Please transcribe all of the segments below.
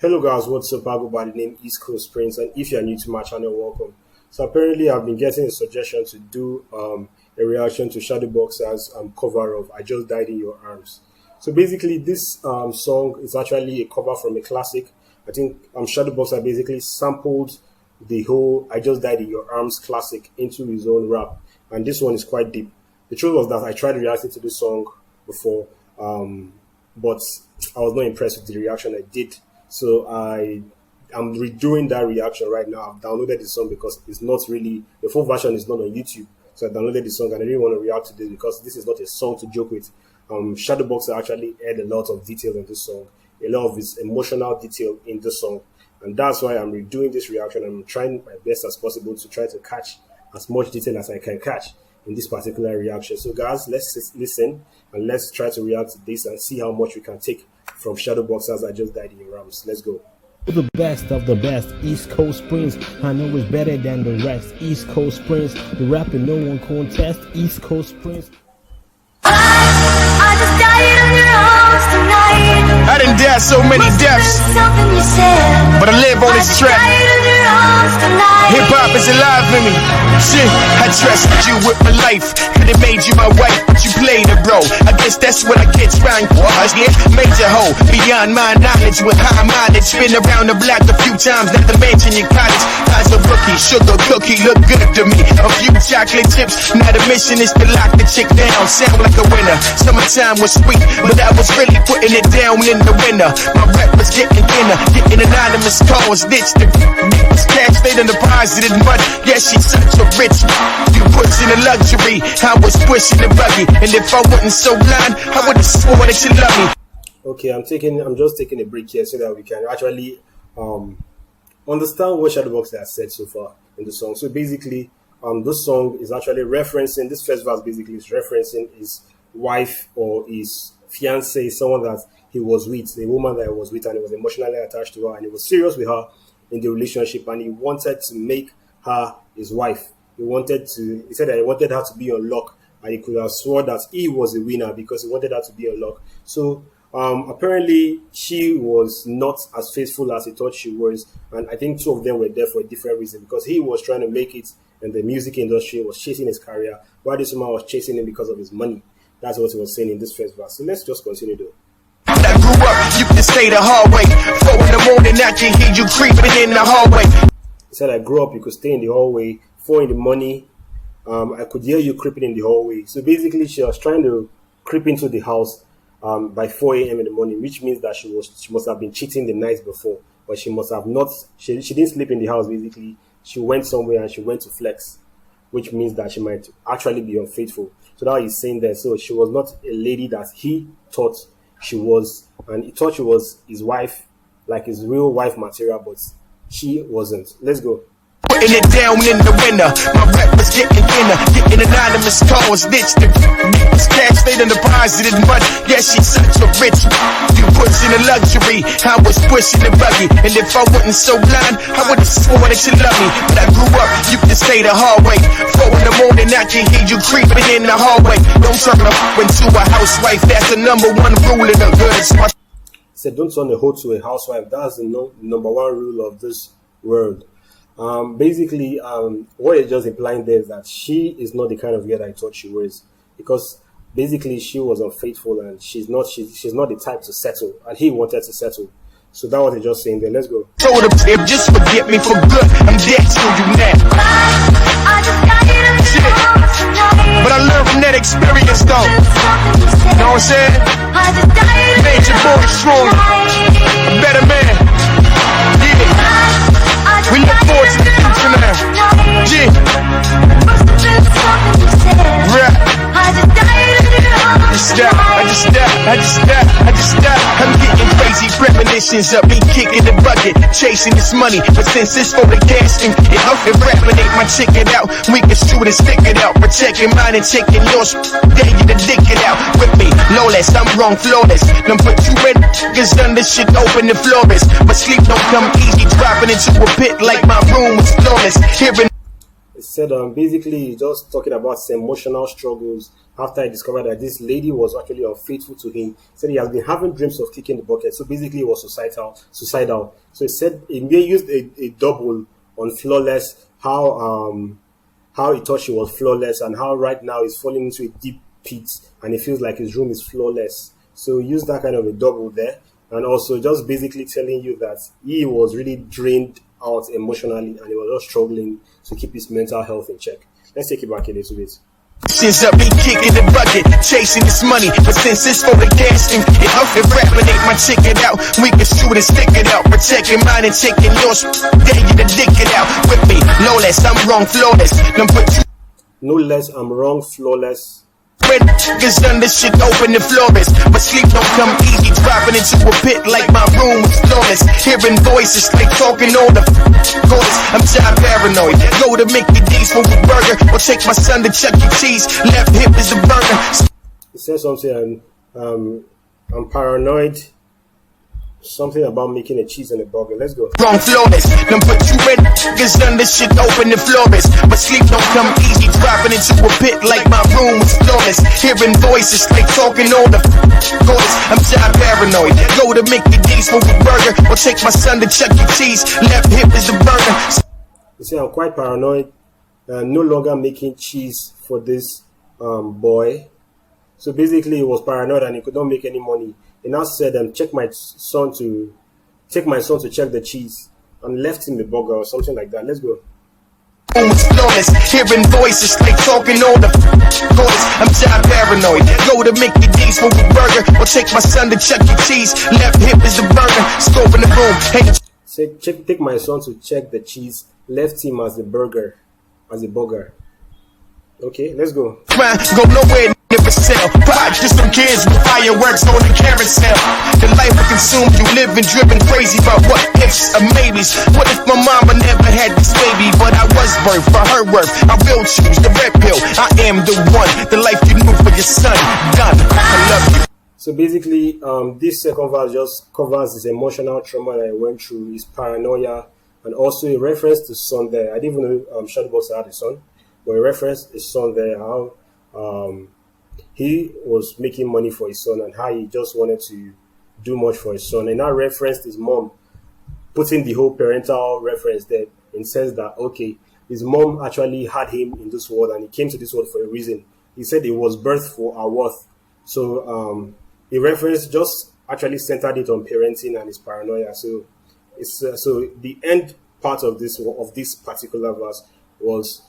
Hello guys, what's up? I go by the name East Coast Prince, and if you're new to my channel, welcome. So apparently, I've been getting a suggestion to do a reaction to Shadowboxer's cover of "I Just Died in Your Arms." So basically, this song is actually a cover from a classic. I think Shadowboxer basically sampled the whole "I Just Died in Your Arms" classic into his own rap, and this one is quite deep. The truth was that I tried reacting to this song before, but I was not impressed with the reaction I did. So I'm redoing that reaction right now. I've downloaded the song because it's not really the full version is not on YouTube. So I downloaded the song and I didn't want to react to this because this is not a song to joke with. Shadowboxer actually add a lot of detail in this song, a lot of his emotional detail in this song, and that's why I'm redoing this reaction. I'm trying my best as possible to try to catch as much detail as I can catch in this particular reaction. So guys, let's listen and let's try to react to this and see how much we can take from Shadowboxer's "I Just Died in Your Arms." Let's go. The best of the best, East Coast Prince. I know it's better than the rest. East Coast Prince, the rapper no one contest. East Coast Prince. I just died in your arms tonight. I done died so many deaths, but I live on this track. Hip hop is alive in me. Shit, I trusted you with my life. Could've made you my wife, but you played a role. I guess that's what I get trying for. Yeah, major hoe, beyond my knowledge with high mileage. Been around the block a few times, not to mention your college. As a rookie, sugar cookie look good to me. A few chocolate chips, now the mission is to lock the chick down. Sound like a winner. Summertime was sweet, but I was really putting it down in the winter. My rep was getting thinner, getting anonymous calls, ditched the cash stayed in deposited money. Yeah, she's such a rich. You pushing the luxury, I was pushing the buggy. And if I wasn't so blind, I would've sworn that you love me. Okay, I'm just taking a break here so that we can actually understand what Shadowboxer has said so far in the song. So basically, this song is actually referencing, this first verse basically is referencing his wife or his fiance, someone that he was with, the woman that he was with, and he was emotionally attached to her, and he was serious with her in the relationship, and he wanted to make her his wife. He said that he wanted her to be on lock, and he could have sworn that he was a winner because he wanted her to be on lock. So apparently she was not as faithful as he thought she was, and I think two of them were there for a different reason, because he was trying to make it in the music industry, was chasing his career, while this woman was chasing him because of his money. That's what he was saying in this first verse. So let's just continue though. I grew up, you can stay the hard way. 4 in the morning, I can hear you creeping in the hallway. He said, I grew up, you could stay in the hallway. 4 in the morning, I could hear you creeping in the hallway. So basically, she was trying to creep into the house by 4 a.m. in the morning, which means that she must have been cheating the night before. But she must have not, she didn't sleep in the house basically. She went somewhere and she went to flex, which means that she might actually be unfaithful. So that he's saying there. So she was not a lady that he thought she was, and he thought she was his wife, like his real wife material, but she wasn't. Let's go. Putting it down in the winter, my rep was getting thinner, getting anonymous calls, ditched the cash stayed in deposited money. Yeah, she's such a rich. You pushing the luxury, I was pushing the buggy. And if I wasn't so blind, I would've sworn that you love me. But I grew up, you can stay the hard way. 4 in the morning, I can hear you creeping in the hallway. Don't turn a into a housewife, that's the #1 rule in the hood. He said, don't turn a hoe to a housewife. That's the #1 rule of this world. Basically, what it's just implying there is that she is not the kind of girl that I thought she was, because basically she was unfaithful and she's not the type to settle, and he wanted to settle. So that was just saying there. Let's go. Told him, if just forget me for good, I'm dead to you now. Shit. But I learned from that experience though. You know what I'm saying? Made your boy strong, a better man. Yeah. We look forward to the future now. Yeah. Rap. I just died. I'm getting crazy premonitions of me kicking the bucket, chasing this money. But since it's for the gas and rapping ain't my ticket out, we can shoot and stick it out. Protecting mine and taking yours. Dare you to dick it out with me. Lawless, I'm wrong, flawless. Done put you in niggas done this shit open and flawless. But sleep don't come easy, dropping into a pit like my room was flawless. Hearing Said basically just talking about his emotional struggles after he discovered that this lady was actually unfaithful to him. Said he has been having dreams of kicking the bucket. So basically, it was suicidal. So he said he may used a double on flawless. How he thought she was flawless, and how right now he's falling into a deep pit, and he feels like his room is flawless. So he used that kind of a double there, and also just basically telling you that he was really drained out emotionally, and he was just struggling to keep his mental health in check. Let's take it back a little bit. Since I be kicking the bucket, chasing this money, but since it's for the gas and it up and rapping, ain't my ticket out. We can shoot and stick it out, protecting mine and taking yours. Dare you to dick it out with me. No less, I'm wrong, flawless. Number two. No less, I'm wrong, flawless. When niggas done this shit open the floors, but sleep don't come easy. Dropping into a pit like my room was flawless. Hearing voices like talking all the chords. I'm tired paranoid. Go to Mickey D's for a burger, or take my son to Chuck E. Cheese. Left hip is a burger. He said something, and I'm paranoid. Something about making a cheese and a burger. Let's go. Wrong, flawless. Number two, red niggas done this shit open the floors, but sleep don't come easy. Dropping into a pit like my room was flawless. Hearing voices like talking all the chords. I'm tired paranoid. Go to Mickey D's for a burger, or take my son to Chuck E. Cheese. Left hip is a burger. He said, I'm quite paranoid. No longer making cheese for this boy. So basically, he was paranoid and he could not make any money. He now said, take my son to check the cheese, and left him the burger or something like that. Let's go. Flawless, hearing voices like talking all the chords. I'm tired paranoid. Go to Mickey D's for a burger, or take my son to Chuck E. Cheese. Left hip is a burger. Scope in the room. Hey. Take my son to check the cheese. Left him as a burger. Okay, let's go. Go nowhere. Never sell. Pride just some kids with fireworks on the carousel. The life I consumed, you living driven crazy about what ifs or maybes. What if my mama never had this baby, but I was birthed for her worth? I will choose the red pill. I am the one. The life you knew for your son. Done. I love you. So basically, this second verse just covers his emotional trauma that he went through, his paranoia, and also a reference to son there. I didn't even know Shadowbox had a son, but he referenced his son there, how he was making money for his son and how he just wanted to do much for his son. And I referenced his mom, putting the whole parental reference there, and says that, okay, his mom actually had him in this world and he came to this world for a reason. He said he was birthed for our worth. So the reference just actually centered it on parenting and his paranoia. So it's so the end part of this particular verse was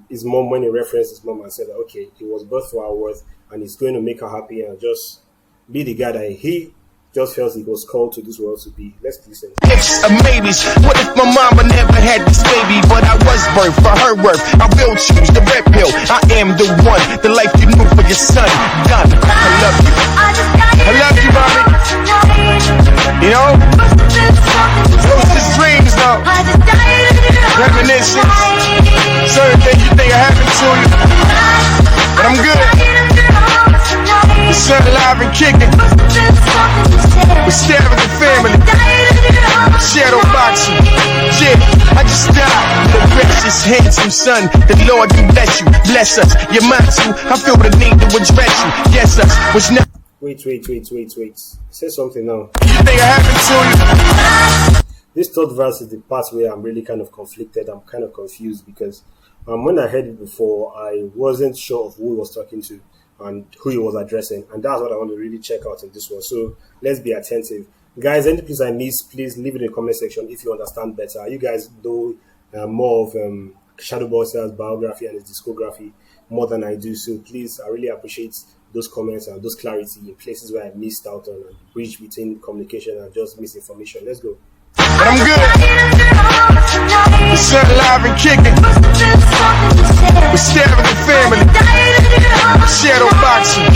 his mom, when he referenced his mom and said that, okay, he was birthed for our worth and he's going to make her happy and just be the guy that he just felt he was called to this world to be. Let's listen. Ifs or maybes. What if my mama never had this baby, but I was birthed for her worth? I will choose the red pill. I am the one. The life you knew for your son. Done. I love you. I love you, mommy. You know? Those just dreams, though. Reminiscence. Certain things you think are happening to you. But I'm good. The sun alive and kicking. We're staring at family. Shadow boxing. Yeah, I just died. The precious, handsome son. The Lord can bless you. Bless us. You're mine too. I feel the need to address you. Yes, us. Was not. Wait. Say something now. You think I happened to you? This third verse is the part where I'm really kind of conflicted. I'm kind of confused because when I heard it before, I wasn't sure of who he was talking to and who he was addressing. And that's what I want to really check out in this one. So let's be attentive. Guys, any please I missed, please leave it in the comment section if you understand better. You guys know more of Shadowboxer's biography and his discography more than I do. So please, I really appreciate those comments and those clarity in places where I missed out on and bridge between communication and just misinformation. Let's go. But I'm good. The sun alive and kicking. We're staring at family. Shadow boxing.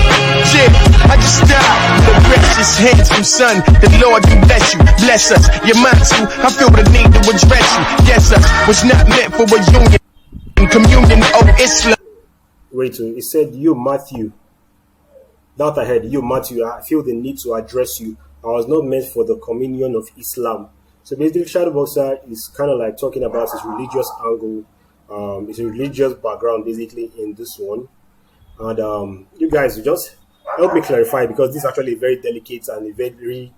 Yeah, I just died. The precious, handsome son. The Lord can bless you. Bless us. You're mine too. I feel the need to address you. Yes, us was not meant for a union. In communion, oh Islam. Wait, he said, you Matthew. That I heard, you Matthew, I feel the need to address you. I was not meant for the communion of Islam. So basically, Shadowboxer is kind of like talking about his religious angle It's a religious background basically in this one. And you guys will just help me clarify, because this is actually a very delicate and a very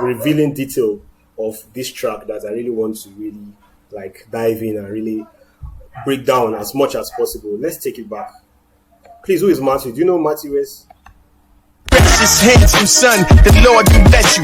revealing detail of this track that I really want to really like dive in and really break down as much as possible. Let's take it back. Please, who is Matthew? Do you know who Matthew is? Precious handsome son, the Lord you bless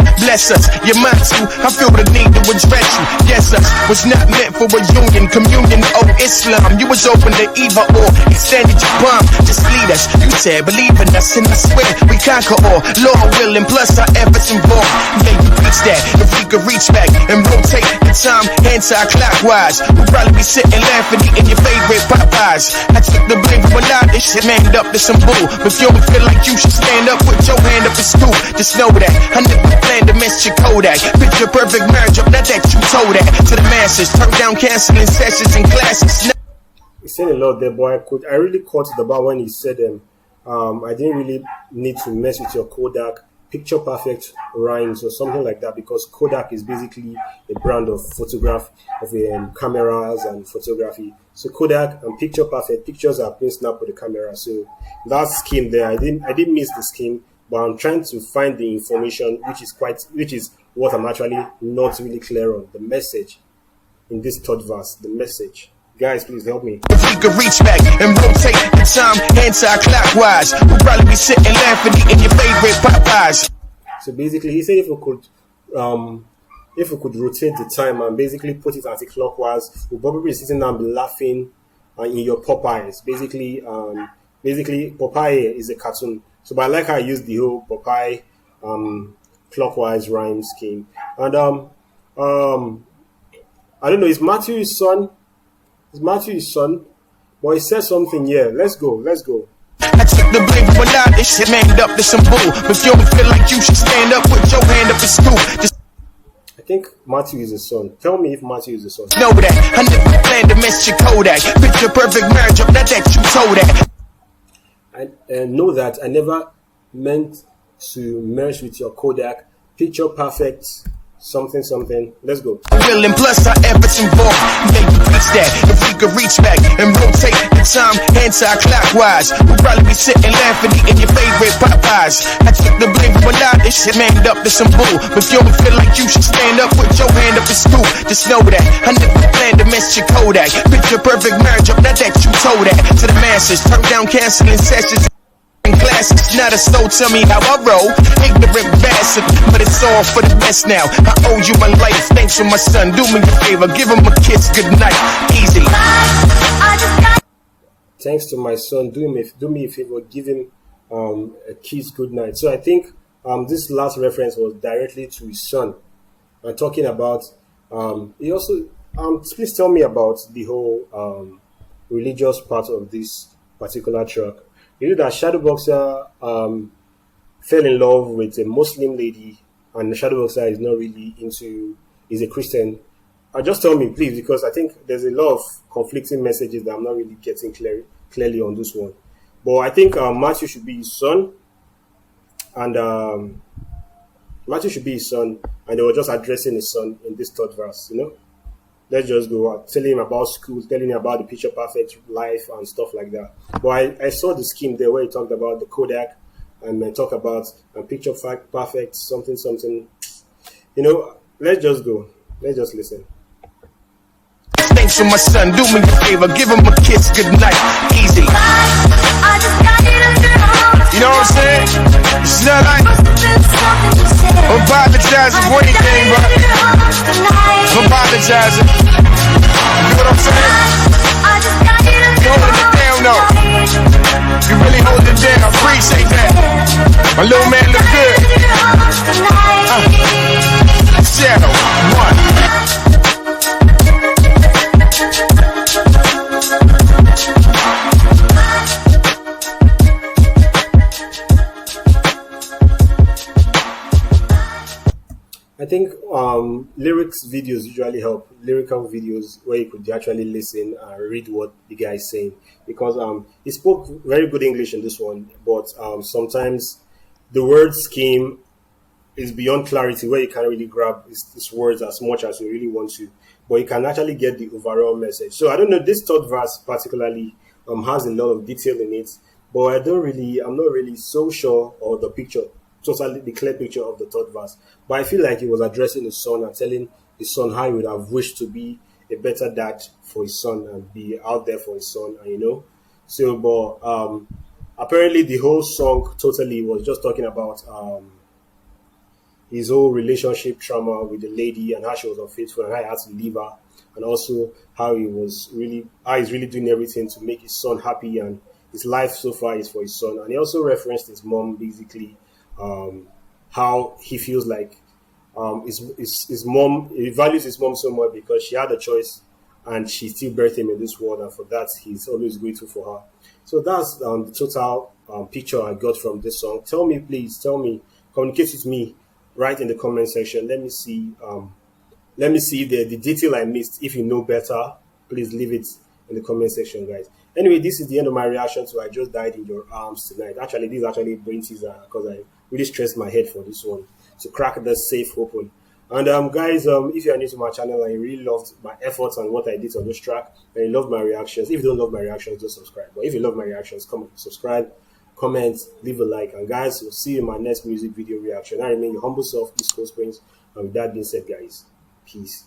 us. You're mine too. I feel the need to address you. Yes, us was not meant for a union, communion, oh Islam. You was open to either or, extended your palm, just lead us. You said believe in us, and I swear we conquer all. Lord willing, plus our efforts involved. Yeah, you reach that. If we could reach back and rotate the time anti-clockwise, we'll probably be sitting laughing, eating your favorite Popeyes. I took the blame for a lot of this shit, manned up to some bull. But if you don't feel like you should stand up, put your hand up in school, just know that I never planned to miss your Kodak. Picture perfect marriage up, not that you told that to the masses. Turn down canceling sessions and classes. He said a lot there, but I really caught the bar when he said I didn't really need to mess with your Kodak. Picture perfect rhymes or something like that, because Kodak is basically a brand of photograph of cameras and photography. So Kodak and picture perfect, pictures are being snapped with the camera. So that scheme there, I didn't miss the scheme, but I'm trying to find the information, which is what I'm actually not really clear on. The message in this third verse, the message. Guys, please help me. If we could reach back and rotate the time anti-clockwise, we'll probably be sitting laughing, eating your favorite Popeyes. So basically, he said if we could rotate the time and basically put it anti-clockwise, we'll probably be sitting down and be laughing in your Popeyes. Basically, Popeye is a cartoon. So, but I like how I used the whole Popeye clockwise rhyme scheme. And I don't know, is Matthew his son? Is Matthew his son? But he said something here. Let's go. I took the blame for a lot of this shit, manned up to some bull. But if you don't feel like you should stand up, put your hand up in school. Just I think Matthew is his son. Tell me if Matthew is his son. know that I never planned to miss your Kodak. Picture perfect marriage up, not that you told that. I know that I never meant to merge with your Kodak. Picture perfect something. Let's go. Willing, plus our efforts involved. Yeah, you reach that. If we could reach back and rotate the time anti-clockwise, we'll probably be sitting laughing, eating your favorite Popeyes. I took the blame for a lot of this shit, manned up to some bull. But if you don't feel like you should stand up, put your hand up in school. Just know that I never planned to miss your Kodak. Picture perfect marriage up, not that you told that to the masses. Turn down canceling sessions in classes. Not a soul, tell me how I roll. Ignorant bastard, but it's all for the best now. I owe you my life. Thanks for my son. Do me a favor, give him a kiss. Good night. Easy. Thanks to my son. Do me a favor. Give him a kiss. Good night. So I think this last reference was directly to his son. And talking about he also please tell me about the whole religious part of this particular track. You know that Shadowboxer fell in love with a Muslim lady, and Shadowboxer is not really is a Christian. Just tell me, please, because I think there's a lot of conflicting messages that I'm not really getting clearly on this one. But I think Matthew should be his son, and they were just addressing his son in this third verse, Let's just go out, telling him about school, telling him about the picture perfect life and stuff like that. But I saw the scheme there where he talked about the Kodak and talk about picture perfect something. Let's just go. Let's just listen. Thanks for my son. Do me a favor, give him a kiss. Good night. Easy. You know what I'm saying? It's not like I'm apologizing for anything, but I'm apologizing. You know what I'm saying? You holding it down, though. You really holding it down. I appreciate that. My little man look good. Shadow, one. I think lyrics videos usually help. Lyrical videos where you could actually listen and read what the guy is saying, because he spoke very good English in this one, but sometimes the word scheme is beyond clarity, where you can't really grab his words as much as you really want to, but you can actually get the overall message. So I don't know, this third verse particularly has a lot of detail in it, but I'm not really so sure, or the picture, totally the clear picture of the third verse. But I feel like he was addressing his son and telling his son how he would have wished to be a better dad for his son and be out there for his son, and So, but apparently the whole song totally was just talking about his whole relationship trauma with the lady and how she was unfaithful and how he had to leave her, and also how he's really doing everything to make his son happy, and his life so far is for his son. And he also referenced his mom, basically, how he feels like his mom, he values his mom so much because she had a choice and she still birthed him in this world, and for that he's always grateful for her. So that's the total picture I got from this song. Tell me, please, communicate with me right in the comment section. Let me see the detail I missed. If you know better, please leave it in the comment section, guys. Anyway, this is the end of my reaction to I Just Died in Your Arms Tonight. Actually, this is actually a brain teaser because I really stressed my head for this one to crack the safe open. And guys, if you are new to my channel and you really loved my efforts and what I did on this track, and you love my reactions, if you don't love my reactions, just subscribe. But if you love my reactions, come on, subscribe, comment, leave a like. And guys, we'll see you in my next music video reaction. I remain your humble self, East Coast Prince. And with that being said, guys, peace.